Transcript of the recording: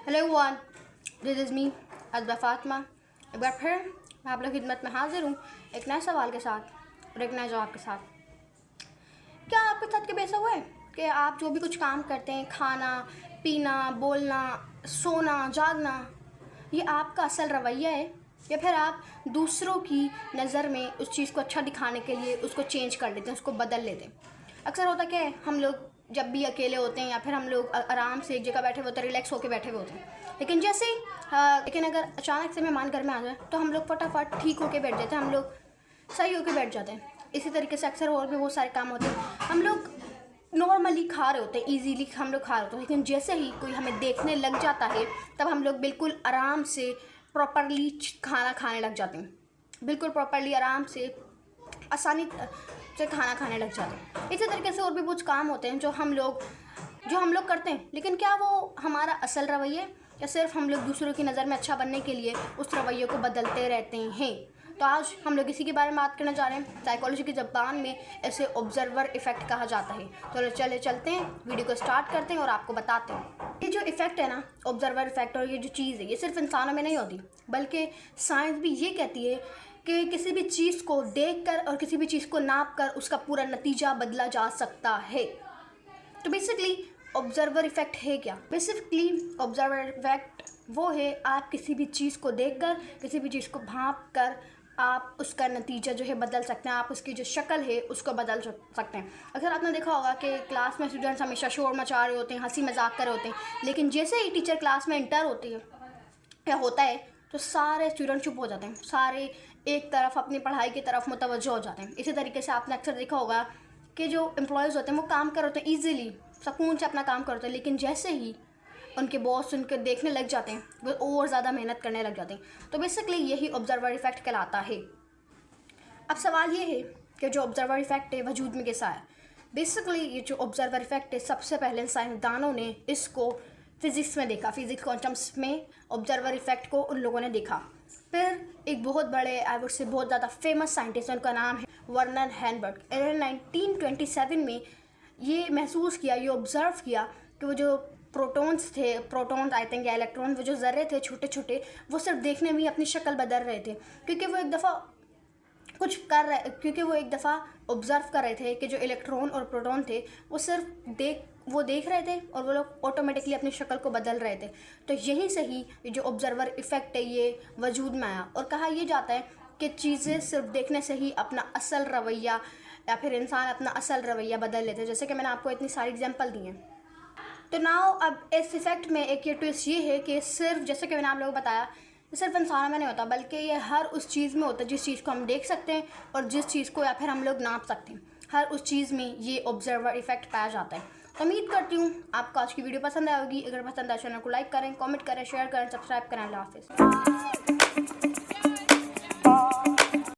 Hello everyone, this is me Azba Fatima. एक बार फिर मैं आप लोग की खिदमत में हाजिर हूँ एक नए सवाल के साथ और एक नए जवाब के साथ। क्या आपके साथ कभी ऐसा हुआ है कि आप जो भी कुछ काम करते हैं, खाना पीना, बोलना, सोना, जागना, ये आपका असल रवैया है या फिर आप दूसरों की नज़र में उस चीज़ को अच्छा दिखाने के लिए उसको चेंज कर लेते हैं, उसको बदल लेते हैं। अक्सर होता क्या है, हम लोग जब भी अकेले होते हैं या फिर हम लोग आराम से एक जगह बैठे हुए होते हैं, रिलैक्स होकर बैठे हुए होते हैं, लेकिन जैसे ही लेकिन अगर अचानक से मेहमान घर में आ जाए तो हम लोग फटाफट ठीक होकर बैठ जाते हैं, हम लोग सही होकर बैठ जाते हैं। इसी तरीके से अक्सर और भी बहुत सारे काम होते हैं, हम लोग नॉर्मली खा रहे होते हैं, ईजीली हम लोग खा रहे होते हैं, लेकिन जैसे ही कोई हमें देखने लग जाता है तब हम लोग बिल्कुल आराम से प्रॉपरली खाना खाने लग जाते हैं, बिल्कुल प्रॉपरली आराम से आसानी से खाना खाने लग जाते हैं। इसी तरीके से और भी कुछ काम होते हैं जो हम लोग करते हैं, लेकिन क्या वो हमारा असल रवैया है या सिर्फ हम लोग दूसरों की नज़र में अच्छा बनने के लिए उस रवैये को बदलते रहते हैं। तो आज हम लोग इसी के बारे में बात करने जा रहे हैं। साइकोलॉजी की ज़बान में इसे ऑब्जर्वर इफ़ेक्ट कहा जाता है। तो चलते हैं, वीडियो को स्टार्ट करते हैं और आपको बताते हैं। ये जो इफ़ेक्ट है ना, ऑब्जर्वर इफ़ेक्ट, और ये जो चीज़ है ये सिर्फ इंसानों में नहीं होती, बल्कि साइंस भी ये कहती है कि किसी भी चीज़ को देखकर और किसी भी चीज़ को नाप कर उसका पूरा नतीजा बदला जा सकता है। तो बेसिकली ऑब्जर्वर इफ़ेक्ट है क्या? बेसिकली ऑब्जर्वर इफ़ेक्ट वो है, आप किसी भी चीज़ को देखकर, किसी भी चीज़ को भांप कर आप उसका नतीजा जो है बदल सकते हैं, आप उसकी जो शक्ल है उसको बदल सकते हैं। अक्सर आपने देखा होगा कि क्लास में स्टूडेंट्स हमेशा शोर मचा रहे होते हैं, हंसी मजाक कर रहे होते हैं, लेकिन जैसे ही टीचर क्लास में इंटर होती है या होता है तो सारे स्टूडेंट चुप हो जाते हैं, सारे एक तरफ अपनी पढ़ाई की तरफ मुतवज्जो हो जाते हैं। इसी तरीके से आपने अक्सर देखा होगा कि जो एम्प्लॉयज़ होते हैं वो काम कर होते हैं, ईज़िली सुकून से अपना काम करते हैं, लेकिन जैसे ही उनके बॉस उनके देखने लग जाते हैं वो और ज़्यादा मेहनत करने लग जाते हैं। तो बेसिकली यही ऑब्जर्वर इफ़ेक्ट कहलाता है। अब सवाल ये है कि जो ऑब्जर्वर इफ़ेक्ट है वजूद में कैसा है? बेसिकली ये जो ऑब्जर्वर इफ़ेक्ट है, सबसे पहले साइंसदानों ने इसको फ़िज़िक्स में देखा, फ़िज़िक्स क्वांटम्स में ऑब्जर्वर इफ़ेक्ट को उन लोगों ने देखा। फिर एक बहुत बड़े, आई वुड से बहुत ज़्यादा फेमस साइंटिस्ट, उनका नाम है वर्नर हेनबर्ग। इन्होंने 1927 में ये महसूस किया, ये ऑब्ज़र्व किया कि वो जो प्रोटॉन्स आई थिंक या इलेक्ट्रॉन, वो जो ज़र्रे थे छोटे छोटे, वो सिर्फ देखने में ही अपनी शक्ल बदल रहे थे, क्योंकि वो एक दफ़ा ऑब्ज़र्व कर रहे थे कि जो इलेक्ट्रॉन और प्रोटॉन थे वो सिर्फ देख रहे थे और वो लोग ऑटोमेटिकली अपनी शक्ल को बदल रहे थे। तो यहीं से ही जो ऑब्ज़र्वर इफ़ेक्ट है ये वजूद में आया, और कहा यह जाता है कि चीज़ें सिर्फ देखने से ही अपना असल रवैया या फिर इंसान अपना असल रवैया बदल लेते हैं, जैसे कि मैंने आपको इतनी सारी एग्जांपल दी हैं। तो नाउ अब इस इफ़ेक्ट में एक ये ट्विस्ट ये है कि सिर्फ, जैसे कि मैंने आप लोगों को बताया, सिर्फ इंसानों में नहीं होता, बल्कि ये हर उस चीज़ में होता है जिस चीज़ को हम देख सकते हैं और जिस चीज़ को या फिर हम लोग नाप सकते हैं। हर उस चीज़ में ये ऑब्जर्वर इफ़ेक्ट पाया जाता है। तो उम्मीद करती हूँ आपको आज की वीडियो पसंद आएगी। अगर पसंद आए चैनल को लाइक करें, कमेंट करें, शेयर करें, सब्सक्राइब करें। अल्लाह हाफ़िज़।